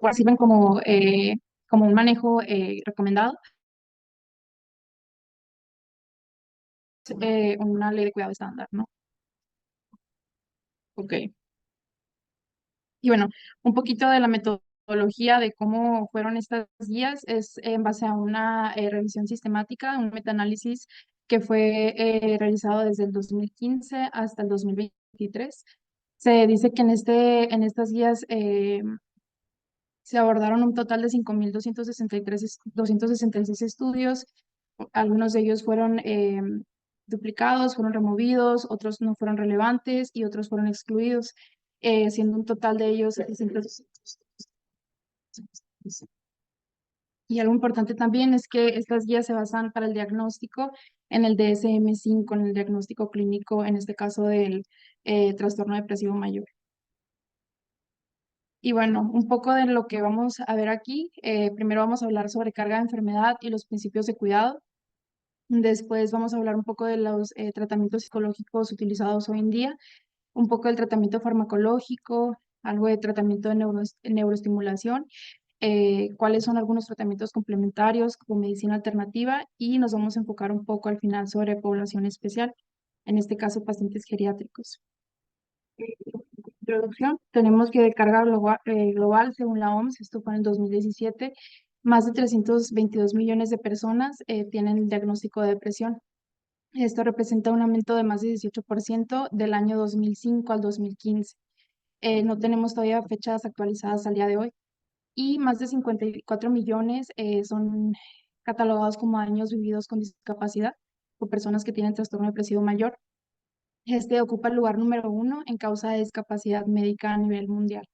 cual sirven como un manejo recomendado, una ley de cuidado estándar, ¿no? Ok. Y bueno, un poquito de la metodología de cómo fueron estas guías es en base a una revisión sistemática, un metaanálisis que fue realizado desde el 2015 hasta el 2023. Se dice que en estas guías se abordaron un total de 5.266 estudios. Algunos de ellos fueron duplicados, fueron removidos, otros no fueron relevantes y otros fueron excluidos, siendo un total de ellos 700. Y algo importante también es que estas guías se basan para el diagnóstico en el DSM-5, en el diagnóstico clínico, en este caso del trastorno depresivo mayor. Y bueno, un poco de lo que vamos a ver aquí. Primero vamos a hablar sobre carga de enfermedad y los principios de cuidado. Después vamos a hablar un poco de los tratamientos psicológicos utilizados hoy en día, un poco del tratamiento farmacológico, algo de tratamiento de neuroestimulación, cuáles son algunos tratamientos complementarios como medicina alternativa y nos vamos a enfocar un poco al final sobre población especial, en este caso pacientes geriátricos. Introducción, tenemos que de carga global, según la OMS, esto fue en el 2017, más de 322 millones de personas tienen el diagnóstico de depresión. Esto representa un aumento de más de 18% del año 2005 al 2015. No tenemos todavía fechas actualizadas al día de hoy. Y más de 54 millones son catalogados como años vividos con discapacidad por personas que tienen trastorno depresivo mayor. Este ocupa el lugar número 1 en causa de discapacidad médica a nivel mundial.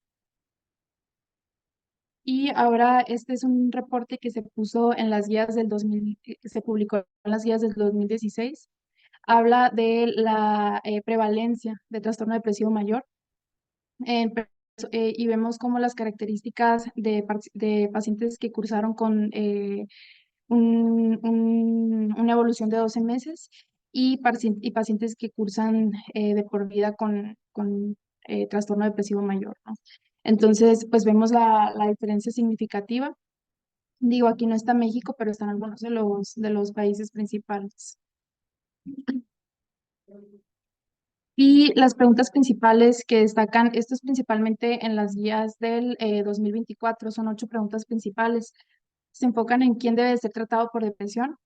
Y ahora este es un reporte que se puso en las guías del 2000, se publicó en las guías del 2016. Habla de la prevalencia de trastorno depresivo mayor en y vemos como las características de pacientes que cursaron con una evolución de 12 meses y pacientes que cursan de por vida con trastorno depresivo mayor, ¿no? Entonces, pues vemos la diferencia significativa. Digo, aquí no está México, pero están algunos de los países principales. Y las preguntas principales que destacan, esto es principalmente en las guías del 2024, son 8 preguntas principales. Se enfocan en quién debe ser tratado por depresión,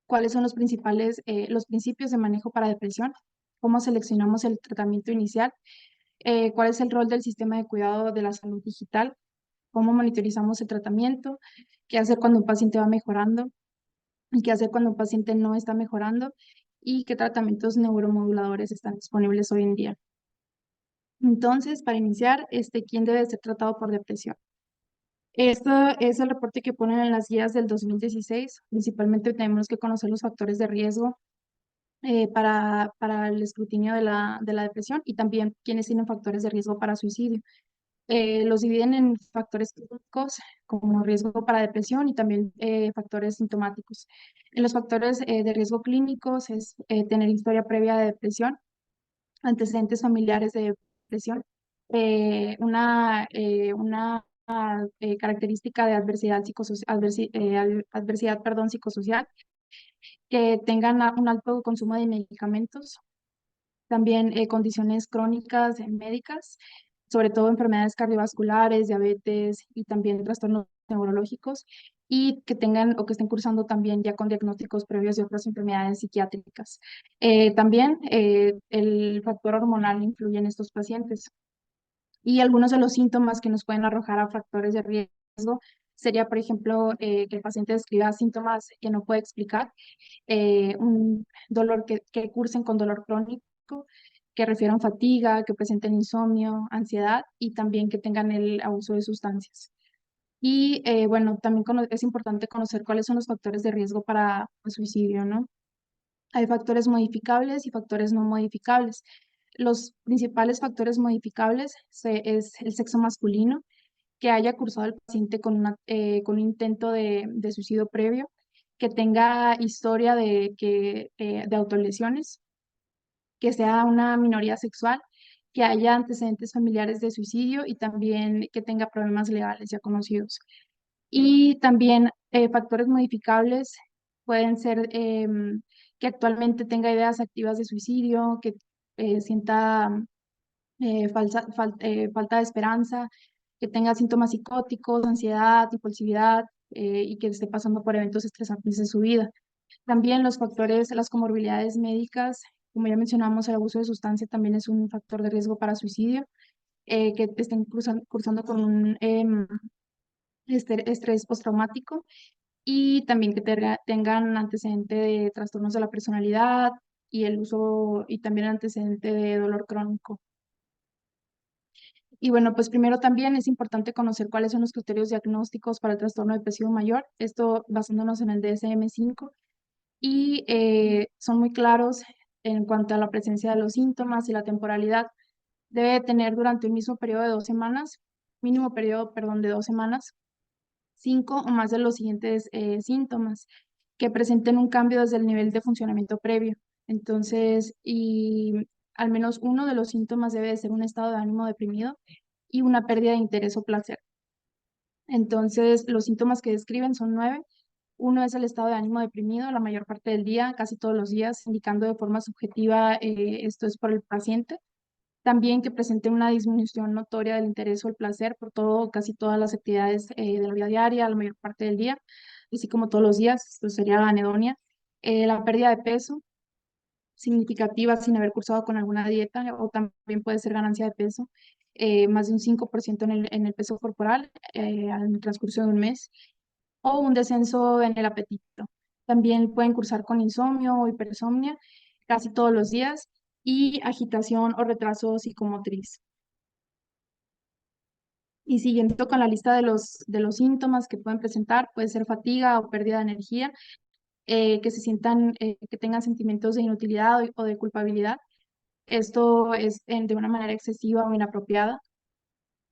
cuáles son los principios de manejo para depresión, cómo seleccionamos el tratamiento inicial, cuál es el rol del sistema de cuidado de la salud digital, cómo monitorizamos el tratamiento, qué hacer cuando un paciente va mejorando y qué hacer cuando un paciente no está mejorando y qué tratamientos neuromoduladores están disponibles hoy en día. Entonces, para iniciar, ¿quién debe ser tratado por depresión? Esto es el reporte que ponen en las guías del 2016. Principalmente tenemos que conocer los factores de riesgo para el escrutinio de la depresión y también quiénes tienen factores de riesgo para suicidio. Los dividen en factores clínicos como riesgo para depresión y también factores sintomáticos. En los factores de riesgo clínicos es tener historia previa de depresión, antecedentes familiares de depresión, una característica de adversidad, perdón, psicosocial, que tengan un alto consumo de medicamentos, también condiciones crónicas médicas, sobre todo enfermedades cardiovasculares, diabetes y también trastornos neurológicos, y que tengan o que estén cursando también ya con diagnósticos previos de otras enfermedades psiquiátricas. También el factor hormonal influye en estos pacientes. Y algunos de los síntomas que nos pueden arrojar a factores de riesgo sería, por ejemplo, que el paciente describa síntomas que no puede explicar, un dolor que cursen con dolor crónico, que refieran fatiga, que presenten insomnio, ansiedad y también que tengan el abuso de sustancias. Y bueno, también es importante conocer cuáles son los factores de riesgo para el suicidio, ¿no? Hay factores modificables y factores no modificables. Los principales factores modificables es el sexo masculino, que haya cursado el paciente con un intento de suicidio previo, que tenga historia de autolesiones, que sea una minoría sexual que haya antecedentes familiares de suicidio y también que tenga problemas legales ya conocidos. Y también factores modificables pueden ser que actualmente tenga ideas activas de suicidio, que sienta falta de esperanza, que tenga síntomas psicóticos, ansiedad, impulsividad y que esté pasando por eventos estresantes de su vida. También los factores, las comorbilidades médicas, como ya mencionamos, el abuso de sustancia también es un factor de riesgo para suicidio, que estén cursando con un estrés postraumático y también que tengan antecedente de trastornos de la personalidad y el uso y también antecedente de dolor crónico. Y bueno, pues primero también es importante conocer cuáles son los criterios diagnósticos para el trastorno depresivo mayor, esto basándonos en el DSM-5 y son muy claros en cuanto a la presencia de los síntomas y la temporalidad. Debe tener durante un mismo periodo de 2 semanas, mínimo periodo, perdón, de 2 semanas, 5 o más de los siguientes síntomas que presenten un cambio desde el nivel de funcionamiento previo. Entonces, y al menos uno de los síntomas debe de ser un estado de ánimo deprimido y una pérdida de interés o placer. Entonces, los síntomas que describen son 9. Uno es el estado de ánimo deprimido la mayor parte del día, casi todos los días, indicando de forma subjetiva, esto es por el paciente. También que presente una disminución notoria del interés o el placer por casi todas las actividades de la vida diaria, la mayor parte del día, así como todos los días, esto sería la anedonia. La pérdida de peso significativa sin haber cursado con alguna dieta, o también puede ser ganancia de peso, más de un 5% en el peso corporal al transcurso de un mes, o un descenso en el apetito. También pueden cursar con insomnio o hipersomnia casi todos los días y agitación o retraso psicomotriz. Y siguiendo con la lista de los síntomas que pueden presentar, puede ser fatiga o pérdida de energía, que se sientan, que tengan sentimientos de inutilidad o de culpabilidad. Esto es de una manera excesiva o inapropiada.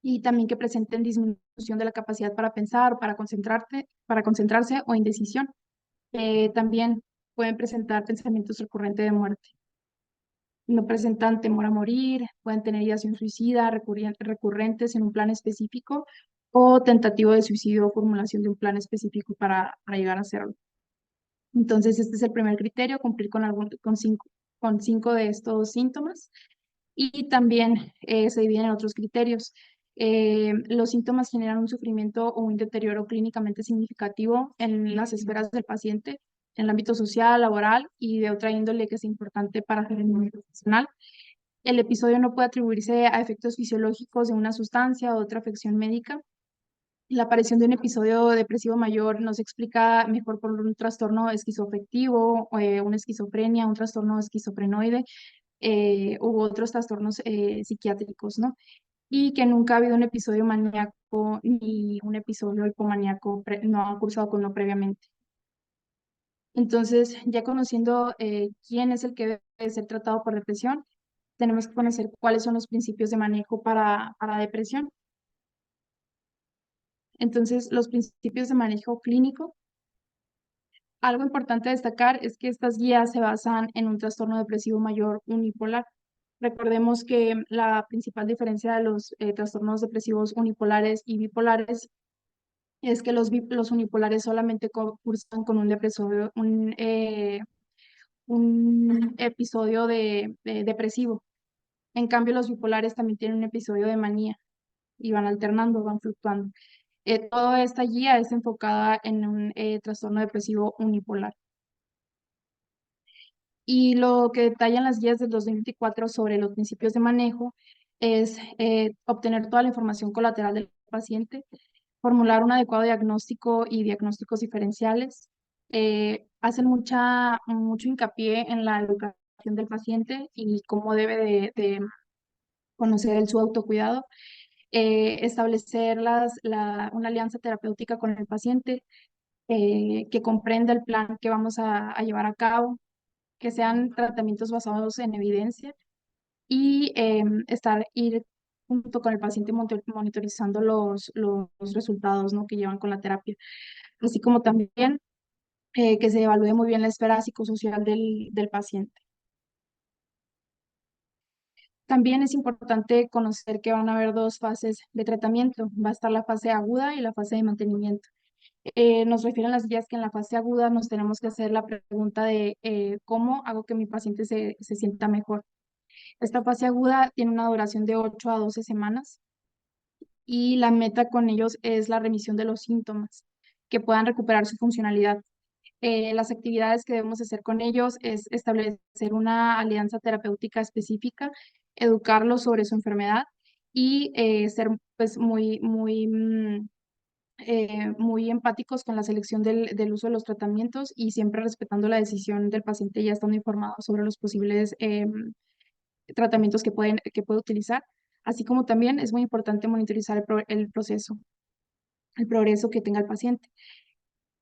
Y también que presenten disminución de la capacidad para pensar, para concentrarse o indecisión. También pueden presentar pensamientos recurrentes de muerte. No presentan temor a morir, pueden tener ideación suicida recurrentes en un plan específico o tentativa de suicidio o formulación de un plan específico para llegar a hacerlo. Entonces, este es el primer criterio, cumplir con cinco de estos síntomas. Y también se dividen en otros criterios. Los síntomas generan un sufrimiento o un deterioro clínicamente significativo en las esferas del paciente, en el ámbito social, laboral y de otra índole que es importante para el rendimiento profesional. El episodio no puede atribuirse a efectos fisiológicos de una sustancia o otra afección médica. La aparición de un episodio depresivo mayor no se explica mejor por un trastorno esquizoafectivo, una esquizofrenia, un trastorno esquizofrenoide u otros trastornos psiquiátricos, ¿no? Y que nunca ha habido un episodio maníaco ni un episodio hipomaníaco, no han cursado con uno previamente. Entonces, ya conociendo quién es el que debe ser tratado por depresión, tenemos que conocer cuáles son los principios de manejo para depresión. Entonces, los principios de manejo clínico, algo importante a destacar es que estas guías se basan en un trastorno depresivo mayor unipolar. Recordemos que la principal diferencia de los trastornos depresivos unipolares y bipolares es que los unipolares solamente cursan con un episodio de depresivo. En cambio, los bipolares también tienen un episodio de manía y van alternando, van fluctuando. Toda esta guía es enfocada en un trastorno depresivo unipolar. Y lo que detallan las guías del 2024 sobre los principios de manejo es obtener toda la información colateral del paciente, formular un adecuado diagnóstico y diagnósticos diferenciales. Hacen mucho hincapié en la educación del paciente y cómo debe de conocer su autocuidado, establecer una alianza terapéutica con el paciente, que comprenda el plan que vamos a llevar a cabo, que sean tratamientos basados en evidencia y ir junto con el paciente monitorizando los resultados, ¿no?, que llevan con la terapia, así como también que se evalúe muy bien la esfera psicosocial del paciente. También es importante conocer que van a haber dos fases de tratamiento. Va a estar la fase aguda y la fase de mantenimiento. Nos refieren las guías que en la fase aguda nos tenemos que hacer la pregunta de cómo hago que mi paciente se sienta mejor. Esta fase aguda tiene una duración de 8 a 12 semanas y la meta con ellos es la remisión de los síntomas, que puedan recuperar su funcionalidad. Las actividades que debemos hacer con ellos es establecer una alianza terapéutica específica, educarlos sobre su enfermedad y ser pues muy empáticos con la selección del uso de los tratamientos y siempre respetando la decisión del paciente y ya estando informados sobre los posibles tratamientos que puede utilizar. Así como también es muy importante monitorizar el proceso, el progreso que tenga el paciente.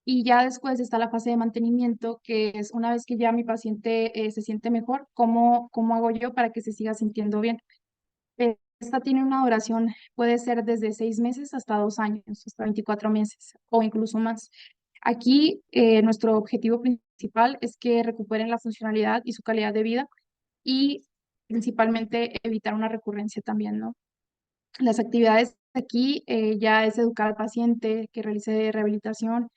Y ya después está la fase de mantenimiento, que es una vez que ya mi paciente se siente mejor, ¿cómo hago yo para que se siga sintiendo bien? Esta tiene una duración, puede ser desde 6 meses hasta 2 años, hasta 24 meses o incluso más. Aquí nuestro objetivo principal es que recuperen la funcionalidad y su calidad de vida y principalmente evitar una recurrencia también, ¿no? Las actividades aquí ya es educar al paciente que realice rehabilitación,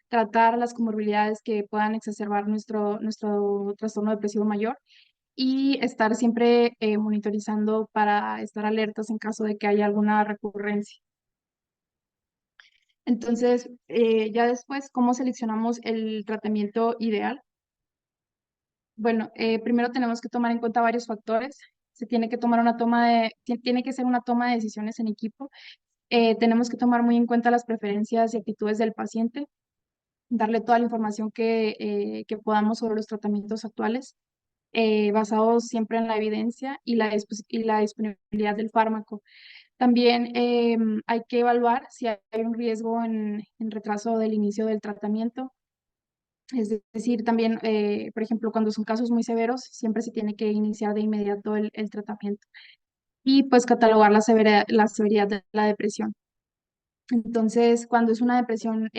tratar las comorbilidades que puedan exacerbar nuestro trastorno depresivo mayor y estar siempre monitorizando para estar alertas en caso de que haya alguna recurrencia. Entonces, ya después, ¿cómo seleccionamos el tratamiento ideal? Bueno, primero tenemos que tomar en cuenta varios factores. Se tiene que tomar tiene que ser una toma de decisiones en equipo. Tenemos que tomar muy en cuenta las preferencias y actitudes del paciente, darle toda la información que podamos sobre los tratamientos actuales, basados siempre en la evidencia y la disponibilidad del fármaco. También hay que evaluar si hay un riesgo en retraso del inicio del tratamiento. Es decir, también, por ejemplo, cuando son casos muy severos, siempre se tiene que iniciar de inmediato el tratamiento y pues catalogar la severidad de la depresión. Entonces, cuando es una depresión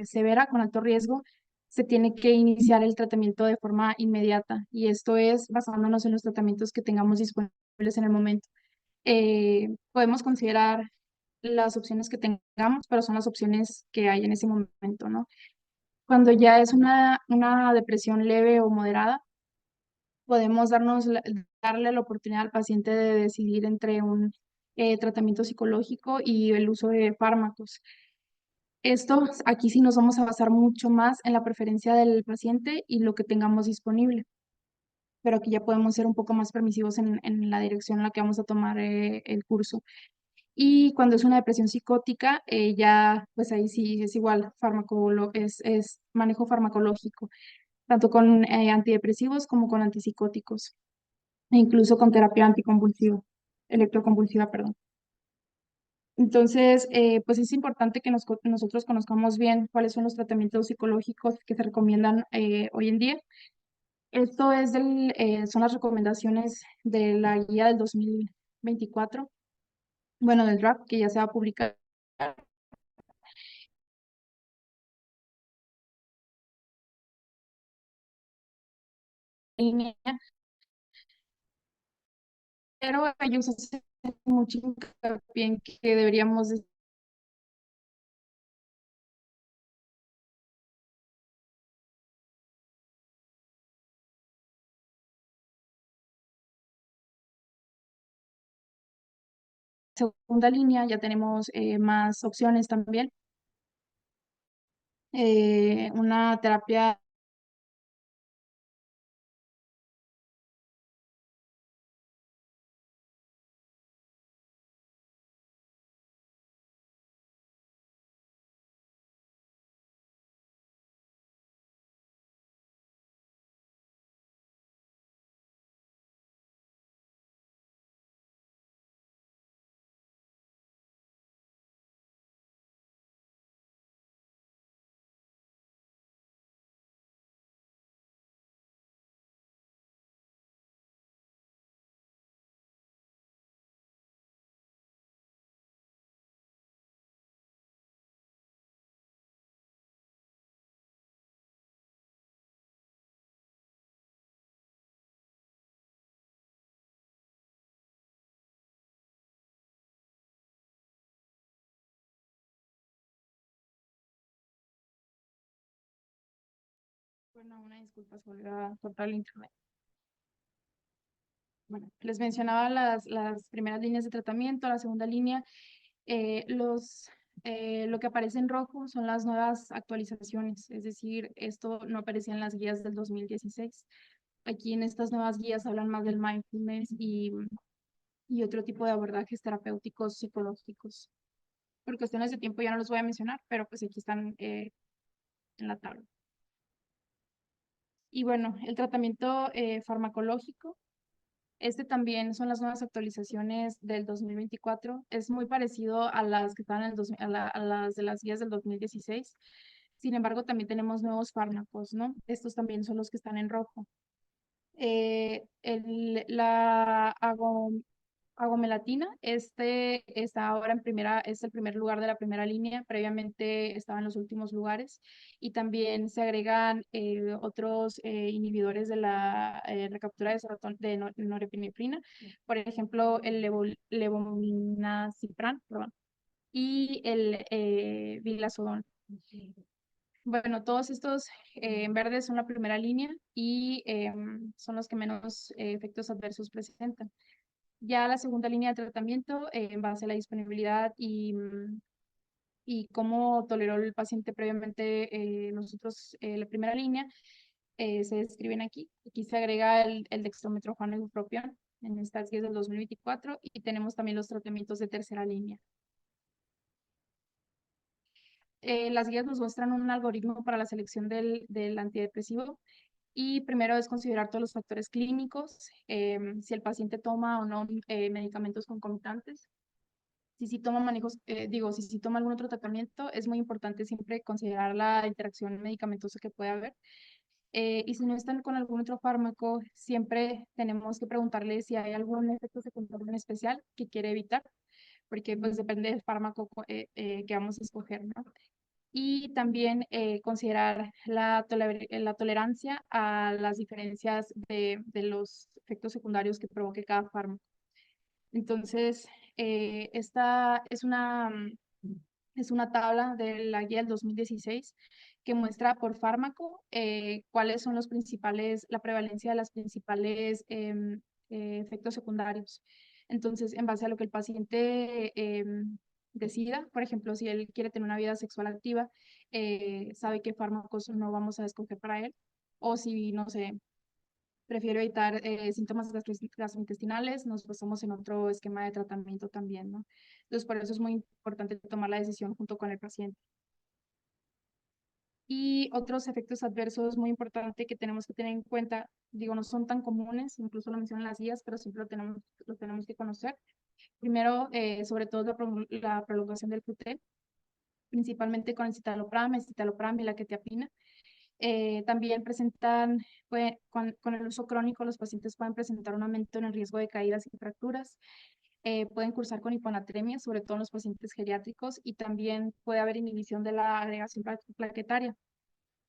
severa con alto riesgo, se tiene que iniciar el tratamiento de forma inmediata y esto es basándonos en los tratamientos que tengamos disponibles en el momento. Podemos considerar las opciones que tengamos, pero son las opciones que hay en ese momento, ¿no? Cuando ya es una depresión leve o moderada, podemos darle la oportunidad al paciente de decidir entre un tratamiento psicológico y el uso de fármacos. Esto, aquí sí nos vamos a basar mucho más en la preferencia del paciente y lo que tengamos disponible, pero aquí ya podemos ser un poco más permisivos en la dirección en la que vamos a tomar el curso. Y cuando es una depresión psicótica, ya pues ahí sí es igual, es manejo farmacológico, tanto con antidepresivos como con antipsicóticos, e incluso con terapia anticonvulsiva, electroconvulsiva, perdón. Entonces, pues es importante que nosotros conozcamos bien cuáles son los tratamientos psicológicos que se recomiendan hoy en día. Esto son las recomendaciones de la guía del 2024, bueno, del draft que ya se va a publicar en línea, pero ellos hacen mucho hincapié en que deberíamos de segunda línea, ya tenemos más opciones también. Una terapia Bueno, una disculpa, se volvió a cortar el internet. Bueno, les mencionaba las primeras líneas de tratamiento, la segunda línea. Lo que aparece en rojo son las nuevas actualizaciones, es decir, esto no aparecía en las guías del 2016. Aquí en estas nuevas guías hablan más del mindfulness y otro tipo de abordajes terapéuticos psicológicos. Por cuestiones de tiempo ya no los voy a mencionar, pero pues aquí están en la tabla. Y bueno, el tratamiento farmacológico. Este también son las nuevas actualizaciones del 2024. Es muy parecido a las que estaban en el a las de las guías del 2016. Sin embargo, también tenemos nuevos fármacos, ¿no? Estos también son los que están en rojo. La agomelatina, este está ahora en primera, es el primer lugar de la primera línea, previamente estaba en los últimos lugares, y también se agregan otros inhibidores de la recaptura de, norepinefrina, por ejemplo, el levominacipran, perdón, y el vilazodón. Bueno, todos estos en verde son la primera línea y son los que menos efectos adversos presentan. Ya la segunda línea de tratamiento, en base a la disponibilidad y cómo toleró el paciente previamente nosotros, la primera línea, se describen aquí. Aquí se agrega el dextrometorjano y bupropión en estas guías del 2024 y tenemos también los tratamientos de tercera línea. Las guías nos muestran un algoritmo para la selección del antidepresivo y primero es considerar todos los factores clínicos, si el paciente toma o no medicamentos concomitantes. Si toma manejos, si toma algún otro tratamiento, es muy importante siempre considerar la interacción medicamentosa que puede haber. Y si no están con algún otro fármaco, siempre tenemos que preguntarle si hay algún efecto secundario en especial que quiere evitar, porque pues depende del fármaco que vamos a escoger, ¿no? Y también considerar la tolerancia a las diferencias de los efectos secundarios que provoque cada fármaco. Entonces, esta es una tabla de la guía del 2016 que muestra por fármaco cuáles son la prevalencia de las principales efectos secundarios. Entonces, en base a lo que el paciente decida, por ejemplo, si él quiere tener una vida sexual activa, sabe qué fármacos no vamos a escoger para él, o si, no sé, prefiero evitar síntomas gastrointestinales, nos basamos en otro esquema de tratamiento también, ¿no? Entonces, por eso es muy importante tomar la decisión junto con el paciente. Y otros efectos adversos muy importantes que tenemos que tener en cuenta, digo, no son tan comunes, incluso lo mencionan las guías, pero siempre lo tenemos que conocer. Primero, sobre todo la prolongación del QT, principalmente con el citalopram y la quetiapina. También con el uso crónico, los pacientes pueden presentar un aumento en el riesgo de caídas y fracturas. Pueden cursar con hiponatremia, sobre todo en los pacientes geriátricos, y también puede haber inhibición de la agregación plaquetaria.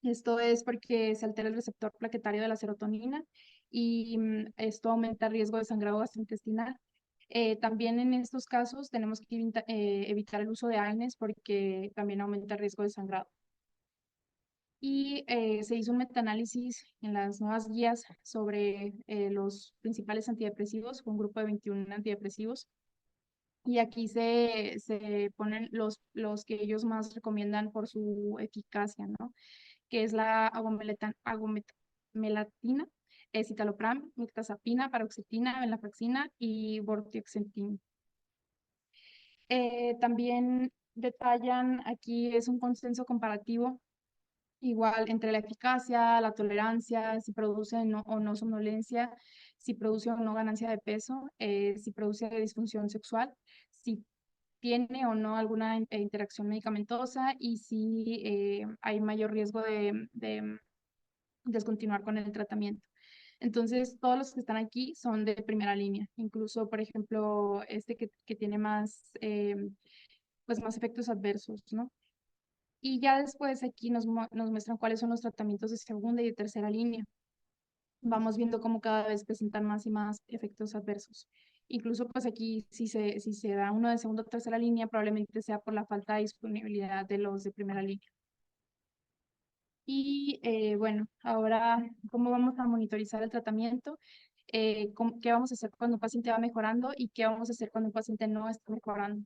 Esto es porque se altera el receptor plaquetario de la serotonina y esto aumenta el riesgo de sangrado gastrointestinal. También en estos casos tenemos que evitar el uso de AINES porque también aumenta el riesgo de sangrado. Y se hizo un metaanálisis en las nuevas guías sobre los principales antidepresivos, con un grupo de 21 antidepresivos. Y aquí se ponen los que ellos más recomiendan por su eficacia, ¿no? Que es la agomelatina, citalopram, mirtazapina, paroxetina, venlafaxina y vortioxetin. También detallan, aquí es un consenso comparativo igual entre la eficacia, la tolerancia, si produce o no somnolencia, si produce o no ganancia de peso, si produce disfunción sexual, si tiene o no alguna interacción medicamentosa y si hay mayor riesgo de descontinuar con el tratamiento. Entonces, todos los que están aquí son de primera línea. Incluso, por ejemplo, este que tiene pues más efectos adversos, ¿no? Y ya después aquí nos muestran cuáles son los tratamientos de segunda y de tercera línea. Vamos viendo cómo cada vez presentan más y más efectos adversos. Incluso pues aquí si se da uno de segunda o tercera línea, probablemente sea por la falta de disponibilidad de los de primera línea. Y bueno, ahora, ¿cómo vamos a monitorizar el tratamiento? ¿Qué vamos a hacer cuando un paciente va mejorando y qué vamos a hacer cuando un paciente no está mejorando?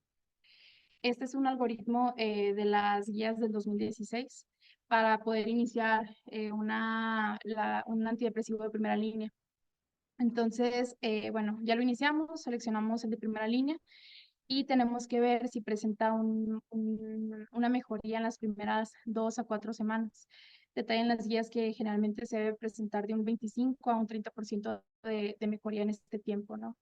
Este es un algoritmo de las guías del 2016 para poder iniciar un antidepresivo de primera línea. Entonces, bueno, ya lo iniciamos, seleccionamos el de primera línea y tenemos que ver si presenta una mejoría en las primeras 2 a 4 semanas. Detallan las guías que generalmente se debe presentar de un 25 a un 30% de mejoría en este tiempo, ¿no?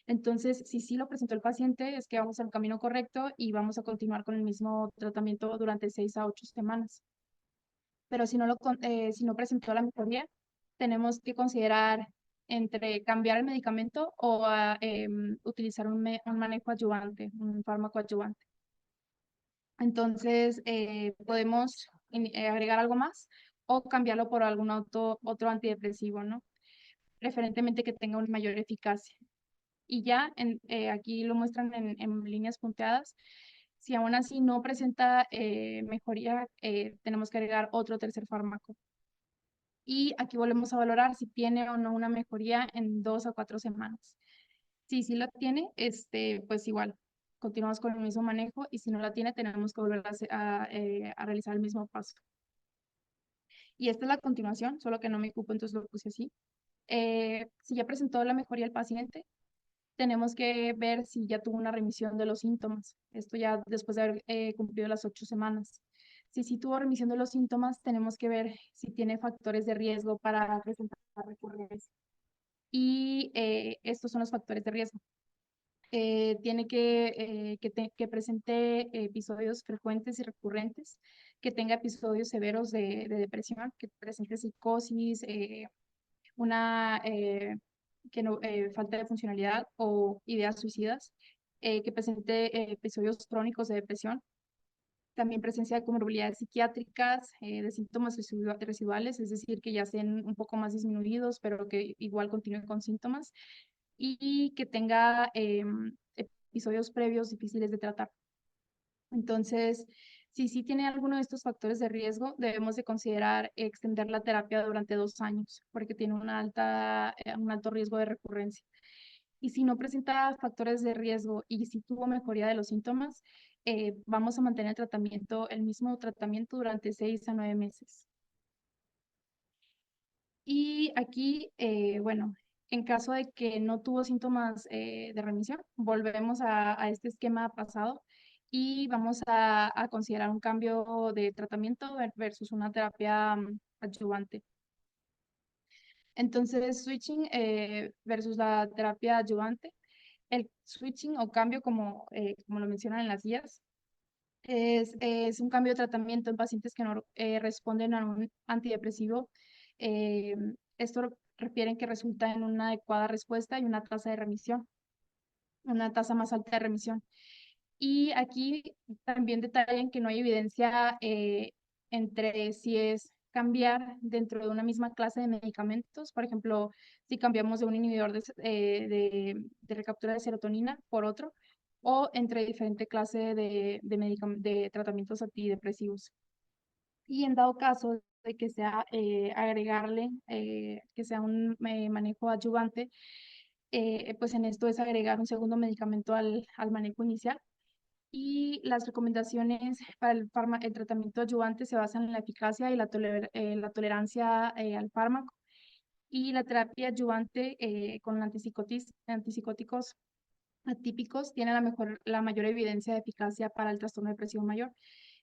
Entonces, si sí lo presentó el paciente, es que vamos al camino correcto y vamos a continuar con el mismo tratamiento durante 6 a 8 semanas. Pero si no presentó la mejoría, tenemos que considerar entre cambiar el medicamento o utilizar un manejo adyuvante, un fármaco adyuvante. Entonces, podemos agregar algo más o cambiarlo por algún otro antidepresivo, ¿no? Preferentemente que tenga una mayor eficacia. Y ya aquí lo muestran en líneas punteadas. Si aún así no presenta mejoría, tenemos que agregar otro tercer fármaco. Y aquí volvemos a valorar si tiene o no una mejoría en 2 a 4 semanas. Si sí la tiene, pues igual, continuamos con el mismo manejo y si no la tiene, tenemos que volver a realizar el mismo paso. Y esta es la continuación, solo que no me ocupo, entonces lo puse así. Si ya presentó la mejoría el paciente, tenemos que ver si ya tuvo una remisión de los síntomas. Esto ya después de haber cumplido las 8 semanas. Si sí tuvo remisión de los síntomas, tenemos que ver si tiene factores de riesgo para presentar recurrencia. Y estos son los factores de riesgo. Tiene que presente episodios frecuentes y recurrentes, que tenga episodios severos de depresión, que presente psicosis, una falta de funcionalidad o ideas suicidas, que presente episodios crónicos de depresión, también presencia de comorbilidades psiquiátricas, de síntomas residuales, es decir, que ya sean un poco más disminuidos, pero que igual continúen con síntomas, y que tenga episodios previos difíciles de tratar. Entonces, si sí tiene alguno de estos factores de riesgo, debemos de considerar extender la terapia durante 2 años, porque tiene un alto riesgo de recurrencia. Y si no presenta factores de riesgo y si tuvo mejoría de los síntomas, vamos a mantener el mismo tratamiento durante 6 a 9 meses. Y aquí, bueno, en caso de que no tuvo síntomas de remisión, volvemos a este esquema pasado y vamos a considerar un cambio de tratamiento versus una terapia adyuvante. Entonces, switching versus la terapia adyuvante. El switching o cambio, como lo mencionan en las guías, es un cambio de tratamiento en pacientes que no responden a un antidepresivo. Eh, Esto refiere que resulta en una adecuada respuesta y una tasa de remisión, una tasa más alta de remisión. Y aquí también detallan que no hay evidencia entre si es cambiar dentro de una misma clase de medicamentos, por ejemplo, si cambiamos de un inhibidor de recaptura de serotonina por otro, o entre diferente clase de tratamientos antidepresivos. Y en dado caso de que sea agregarle, que sea un manejo adyuvante, pues en esto es agregar un segundo medicamento al manejo inicial y las recomendaciones para el tratamiento adyuvante se basan en la eficacia y la tolerancia al fármaco. Y la terapia adyuvante con antipsicóticos atípicos tiene la mayor evidencia de eficacia para el trastorno depresivo mayor.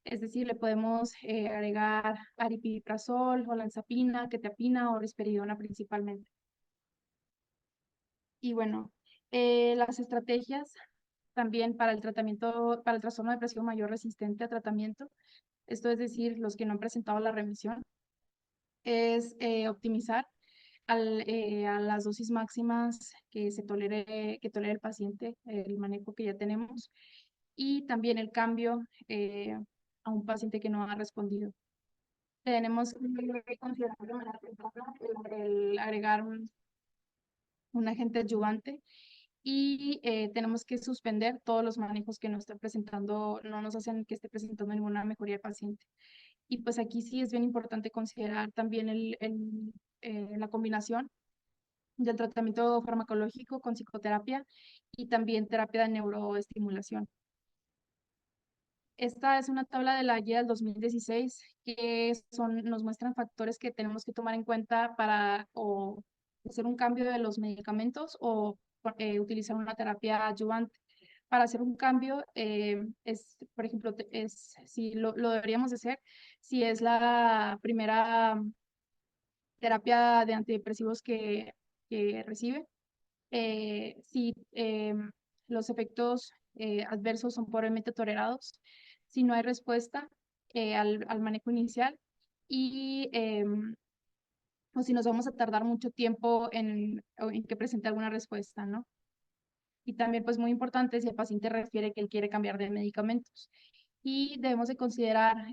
Es decir, le podemos agregar aripiprazol, olanzapina, quetiapina o risperidona principalmente. Y bueno, las estrategias también para el tratamiento, para el trastorno de depresión mayor resistente a tratamiento, esto es decir, los que no han presentado la remisión, es optimizar a las dosis máximas que tolere el paciente, el manejo que ya tenemos, y también el cambio a un paciente que no ha respondido. Tenemos que considerar de manera temprana el agregar un agente adyuvante y tenemos que suspender todos los manejos que no estén presentando, no nos hacen que esté presentando ninguna mejoría del paciente. Y pues aquí sí es bien importante considerar también la combinación del tratamiento farmacológico con psicoterapia y también terapia de neuroestimulación. Esta es una tabla de la guía del 2016 que nos muestran factores que tenemos que tomar en cuenta para o hacer un cambio de los medicamentos o utilizar una terapia adyuvante. Para hacer un cambio, por ejemplo, si lo deberíamos de hacer, si es la primera terapia de antidepresivos que recibe, si los efectos adversos son probablemente tolerados, si no hay respuesta al manejo inicial y o si nos vamos a tardar mucho tiempo en que presente alguna respuesta, ¿no? Y también, pues muy importante, si el paciente refiere que él quiere cambiar de medicamentos. Y debemos de considerar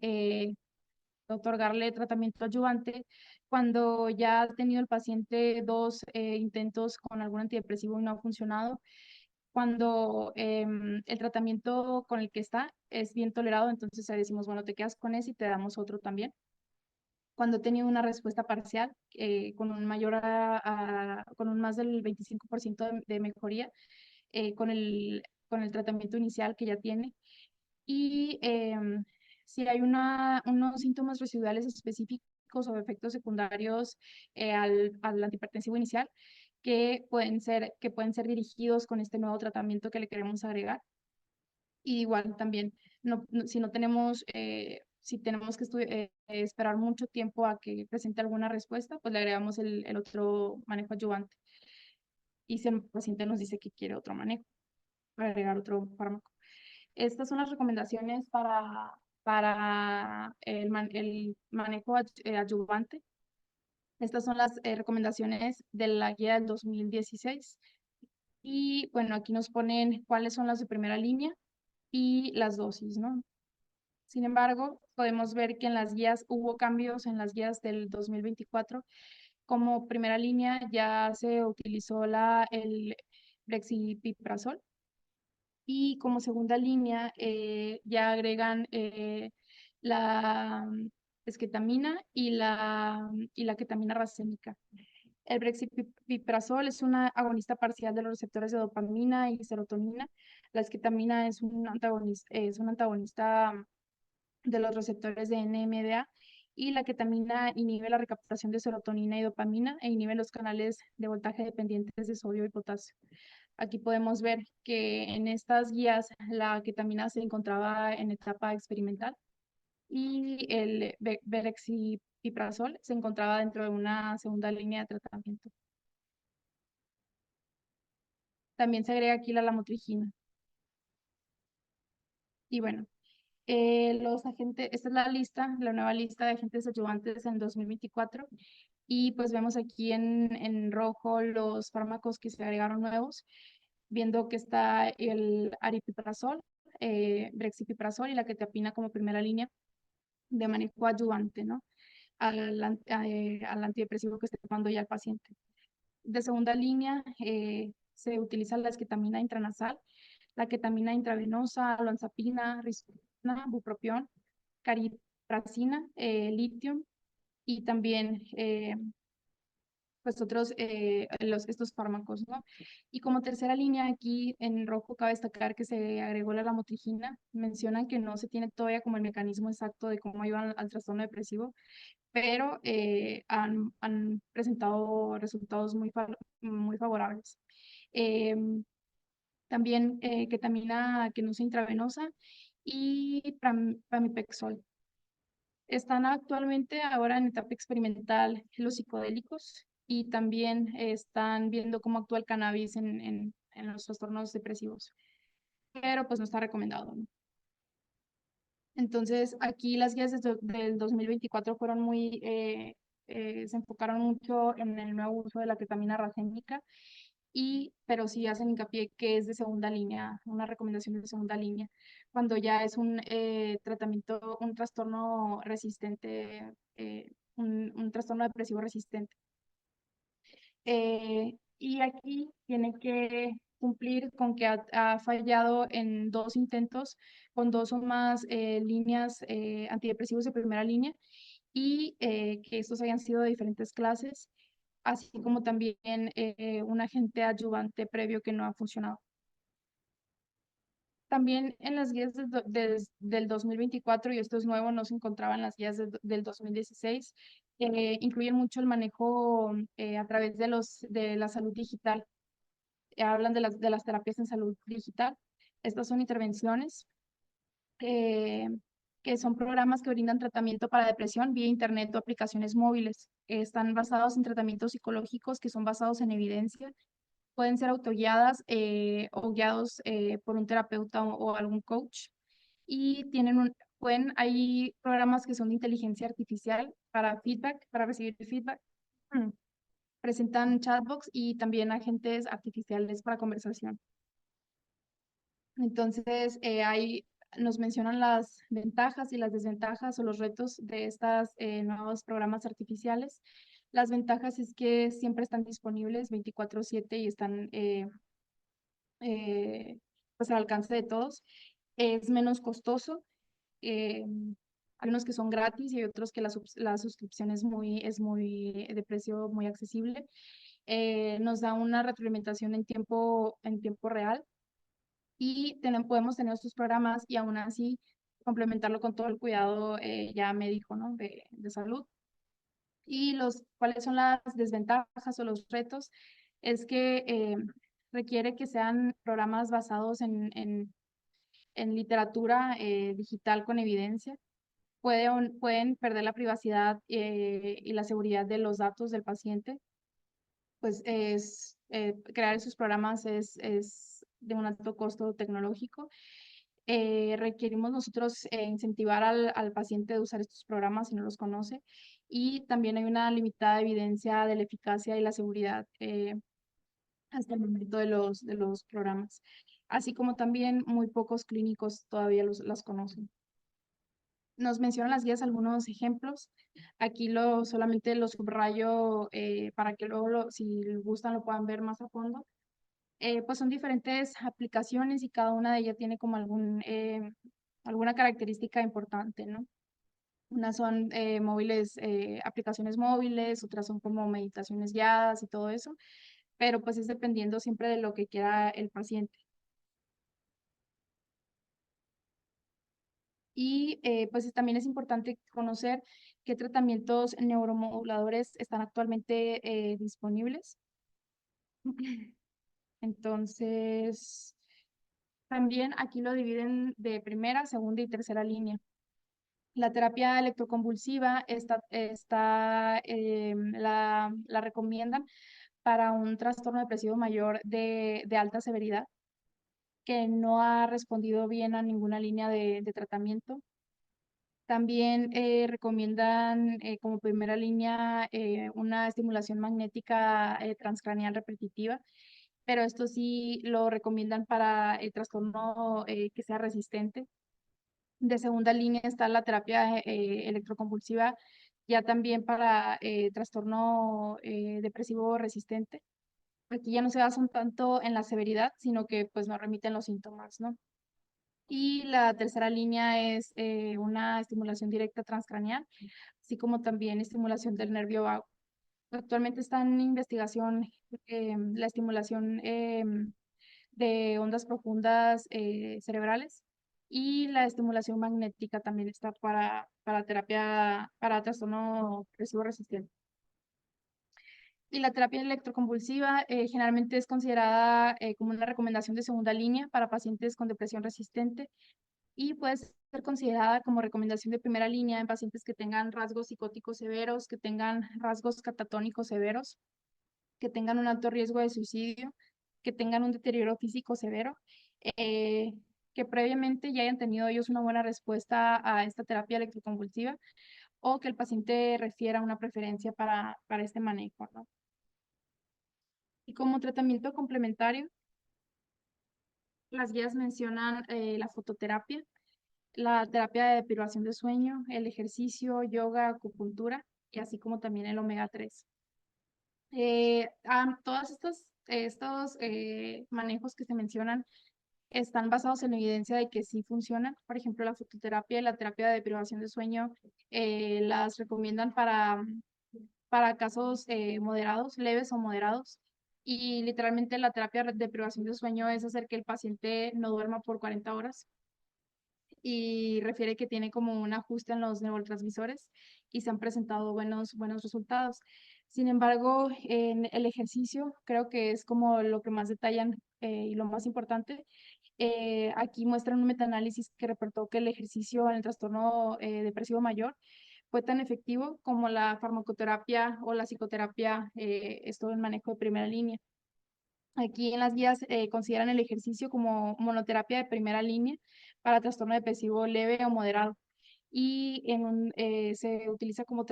otorgarle tratamiento adyuvante cuando ya ha tenido el paciente dos intentos con algún antidepresivo y no ha funcionado, cuando el tratamiento con el que está es bien tolerado, entonces le decimos, bueno, te quedas con ese y te damos otro también. Cuando he tenido una respuesta parcial con un con un más del 25% de mejoría con el tratamiento inicial que ya tiene. Y si hay unos síntomas residuales específicos o efectos secundarios al antihipertensivo inicial que pueden ser dirigidos con este nuevo tratamiento que le queremos agregar. Y igual también, si no tenemos, si tenemos que esperar mucho tiempo a que presente alguna respuesta, pues le agregamos el otro manejo adyuvante. Y si el paciente nos dice que quiere otro manejo, para agregar otro fármaco. Estas son las recomendaciones para el manejo adyuvante. Estas son las recomendaciones de la guía del 2016. Y bueno, aquí nos ponen cuáles son las de primera línea y las dosis, ¿no? Sin embargo, podemos ver que en las guías hubo cambios en las guías del 2024. Como primera línea ya se utilizó el brexipiprazol y como segunda línea ya agregan la esketamina y la ketamina racémica. El brexipiprazol es una agonista parcial de los receptores de dopamina y serotonina. La esketamina es un antagonista de los receptores de NMDA y la ketamina inhibe la recaptación de serotonina y dopamina e inhibe los canales de voltaje dependientes de sodio y potasio. Aquí podemos ver que en estas guías la ketamina se encontraba en etapa experimental y el brexipiprazol se encontraba dentro de una segunda línea de tratamiento. También se agrega aquí la lamotrigina. Y bueno, esta es la lista, la nueva lista de agentes adyuvantes en 2024. Y pues vemos aquí en rojo los fármacos que se agregaron nuevos, viendo que está el aripiprazol, brexipiprazol y la quetiapina como primera línea de manejo adyuvante, ¿no? Al antidepresivo que esté tomando ya el paciente. De segunda línea se utiliza la esketamina intranasal, la ketamina intravenosa, olanzapina, risperidona, bupropión, cariprazina, litio y también pues estos fármacos, ¿no? Y como tercera línea aquí en rojo cabe destacar que se agregó la lamotrigina. Mencionan que no se tiene todavía como el mecanismo exacto de cómo ayudan al trastorno depresivo, pero han presentado resultados muy favorables. También ketamina que no es intravenosa y pramipexol. Están actualmente ahora en etapa experimental los psicodélicos y también están viendo cómo actúa el cannabis en los trastornos depresivos, pero pues no está recomendado, ¿no? Entonces, aquí las guías del 2024 fueron se enfocaron mucho en el nuevo uso de la ketamina racémica, pero sí hacen hincapié que es de segunda línea, una recomendación de segunda línea, cuando ya es un tratamiento, un trastorno resistente, un trastorno depresivo resistente. Y aquí tiene que cumplir con que ha fallado en 2 intentos con 2 o más líneas antidepresivos de primera línea y que estos hayan sido de diferentes clases, así como también un agente adyuvante previo que no ha funcionado. También en las guías del 2024, y esto es nuevo, no se encontraba en las guías del 2016, incluyen mucho el manejo a través de la salud digital. Hablan de las terapias en salud digital. Estas son intervenciones eh, que son programas que brindan tratamiento para depresión vía internet o aplicaciones móviles. Están basados en tratamientos psicológicos que son basados en evidencia. Pueden ser autoguiadas o guiados por un terapeuta o algún coach. Y hay programas que son de inteligencia artificial para feedback, para recibir feedback. Mm. Presentan chatbots y también agentes artificiales para conversación. Entonces, nos mencionan las ventajas y las desventajas o los retos de estos nuevos programas artificiales. Las ventajas es que siempre están disponibles 24/7 y están pues al alcance de todos. Es menos costoso. eh, Hay unos que son gratis y hay otros que la suscripción es muy de precio muy accesible. Nos da una retroalimentación en tiempo real y podemos tener estos programas y aún así complementarlo con todo el cuidado ya médico, ¿no? de salud. Y ¿cuáles son las desventajas o los retos? Es que requiere que sean programas basados en literatura digital con evidencia. Pueden perder la privacidad y la seguridad de los datos del paciente. Pues crear esos programas es de un alto costo tecnológico. Requerimos nosotros incentivar al paciente de usar estos programas si no los conoce. Y también hay una limitada evidencia de la eficacia y la seguridad hasta el momento de los programas. Así como también muy pocos clínicos todavía las conocen. Nos mencionan las guías algunos ejemplos. Aquí solamente los subrayo para que luego, si les gustan, lo puedan ver más a fondo. Pues son diferentes aplicaciones y cada una de ellas tiene como alguna característica importante, ¿no? Unas son aplicaciones móviles, otras son como meditaciones guiadas y todo eso, pero pues es dependiendo siempre de lo que quiera el paciente. Y pues también es importante conocer qué tratamientos neuromoduladores están actualmente disponibles. Entonces, también aquí lo dividen de primera, segunda y tercera línea. La terapia electroconvulsiva la recomiendan para un trastorno depresivo mayor de alta severidad que no ha respondido bien a ninguna línea de tratamiento. También recomiendan como primera línea una estimulación magnética transcranial repetitiva, pero esto sí lo recomiendan para el trastorno que sea resistente. De segunda línea está la terapia electroconvulsiva, ya también para trastorno depresivo resistente. Aquí ya no se basan tanto en la severidad, sino que pues nos remiten los síntomas, ¿no? Y la tercera línea es una estimulación directa transcraneal, así como también estimulación del nervio vago. Actualmente está en investigación la estimulación de ondas profundas cerebrales y la estimulación magnética también está para terapia, para trastorno depresivo resistente. Y la terapia electroconvulsiva generalmente es considerada como una recomendación de segunda línea para pacientes con depresión resistente y puede ser considerada como recomendación de primera línea en pacientes que tengan rasgos psicóticos severos, que tengan rasgos catatónicos severos, que tengan un alto riesgo de suicidio, que tengan un deterioro físico severo, eh, que previamente ya hayan tenido ellos una buena respuesta a esta terapia electroconvulsiva o que el paciente refiera una preferencia para este manejo, ¿no? Y como tratamiento complementario, las guías mencionan la fototerapia, la terapia de privación de sueño, el ejercicio, yoga, acupuntura y así como también el omega 3. Todas estas estos manejos que se mencionan están basados en la evidencia de que sí funcionan. Por ejemplo, la fototerapia y la terapia de privación de sueño las recomiendan para casos moderados, leves o moderados. Y literalmente la terapia de privación de sueño es hacer que el paciente no duerma por 40 horas y refiere que tiene como un ajuste en los neurotransmisores y se han presentado buenos resultados. Sin embargo, en el ejercicio creo que es como lo que más detallan y lo más importante. Aquí muestran un metaanálisis que reportó que el ejercicio en el trastorno depresivo mayor fue tan efectivo como la farmacoterapia o la psicoterapia, esto en manejo de primera línea. Aquí en las guías consideran el ejercicio como monoterapia de primera línea para trastorno depresivo leve o moderado y se utiliza como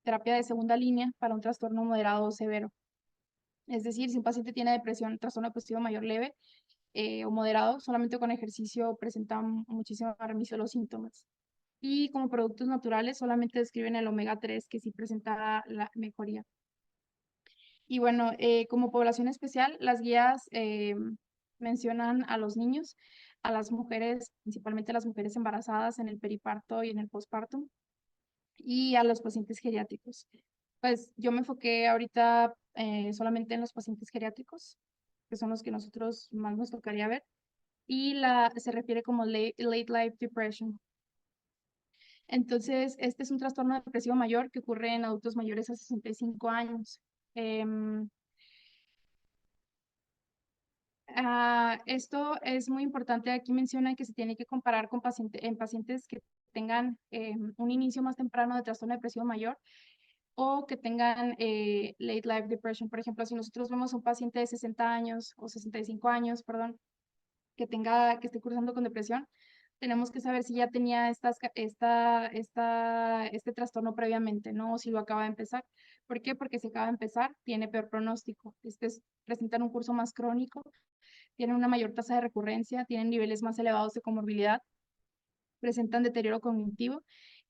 terapia de segunda línea para un trastorno moderado o severo. Es decir, si un paciente tiene depresión, trastorno depresivo mayor leve o moderado, solamente con ejercicio presenta muchísima remisión de los síntomas. Y como productos naturales solamente describen el omega 3 que sí presenta la mejoría. Y bueno, como población especial, las guías mencionan a los niños, a las mujeres, principalmente a las mujeres embarazadas en el periparto y en el posparto, y a los pacientes geriátricos. Pues yo me enfoqué ahorita solamente en los pacientes geriátricos, que son los que nosotros más nos tocaría ver, y se refiere como late life depression. Entonces, este es un trastorno depresivo mayor que ocurre en adultos mayores a 65 años. Em, Esto es muy importante. Aquí menciona que se tiene que comparar con en pacientes que tengan un inicio más temprano de trastorno depresivo mayor o que tengan late life depression. Por ejemplo, si nosotros vemos a un paciente de 60 años o 65 años, perdón, que esté cursando con depresión, tenemos que saber si ya tenía este trastorno previamente, ¿no? O si lo acaba de empezar. ¿Por qué? Porque si acaba de empezar, tiene peor pronóstico. Presentan un curso más crónico, tienen una mayor tasa de recurrencia, tienen niveles más elevados de comorbilidad, presentan deterioro cognitivo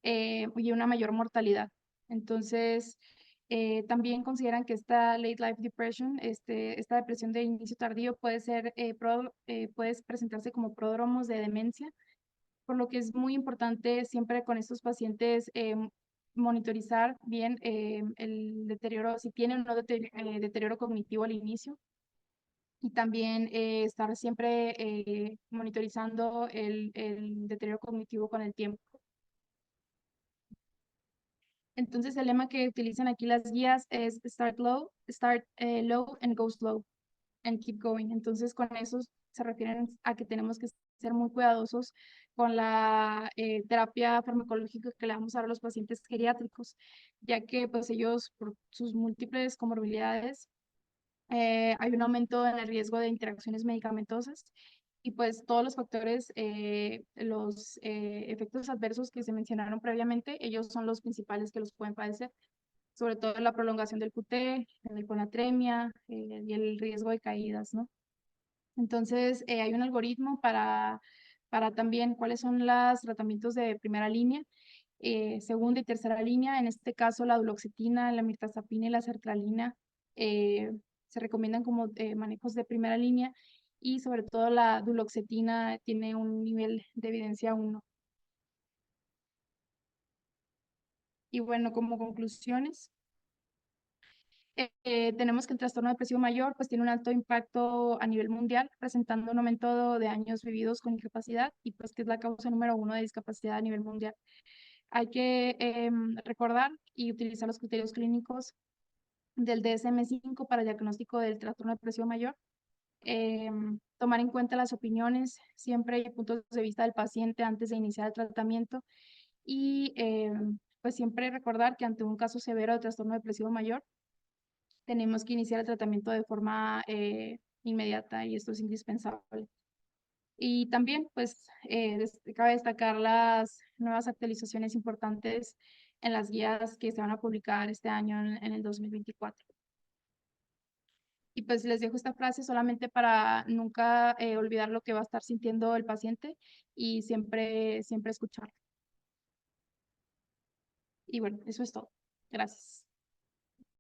y una mayor mortalidad. Entonces, también consideran que esta late life depression, esta depresión de inicio tardío puede presentarse como pródromos de demencia, por lo que es muy importante siempre con estos pacientes monitorizar bien el deterioro, si tienen o no deterioro cognitivo al inicio, y también estar siempre monitorizando el deterioro cognitivo con el tiempo. Entonces, el lema que utilizan aquí las guías es start low and go slow and keep going. Entonces, con eso se refieren a que tenemos que ser muy cuidadosos con la terapia farmacológica que le vamos a dar a los pacientes geriátricos, ya que pues ellos por sus múltiples comorbilidades hay un aumento en el riesgo de interacciones medicamentosas y pues todos los factores, los efectos adversos que se mencionaron previamente, ellos son los principales que los pueden padecer, sobre todo la prolongación del QT, la hiponatremia y el riesgo de caídas, ¿no? Entonces, hay un algoritmo para también cuáles son los tratamientos de primera línea, segunda y tercera línea. En este caso, la duloxetina, la mirtazapina y la sertralina se recomiendan como manejos de primera línea y sobre todo la duloxetina tiene un nivel de evidencia 1. Y bueno, como conclusiones, tenemos que el trastorno depresivo mayor pues tiene un alto impacto a nivel mundial, presentando un aumento de años vividos con incapacidad y pues que es la causa número 1 de discapacidad a nivel mundial. Hay que recordar y utilizar los criterios clínicos del DSM-5 para el diagnóstico del trastorno depresivo mayor. Tomar en cuenta las opiniones siempre y puntos de vista del paciente antes de iniciar el tratamiento y pues siempre recordar que ante un caso severo de trastorno depresivo mayor tenemos que iniciar el tratamiento de forma inmediata y esto es indispensable. Y también, pues, cabe destacar las nuevas actualizaciones importantes en las guías que se van a publicar este año en el 2024. Y pues les dejo esta frase solamente para nunca olvidar lo que va a estar sintiendo el paciente y siempre escucharlo. Y bueno, eso es todo. Gracias.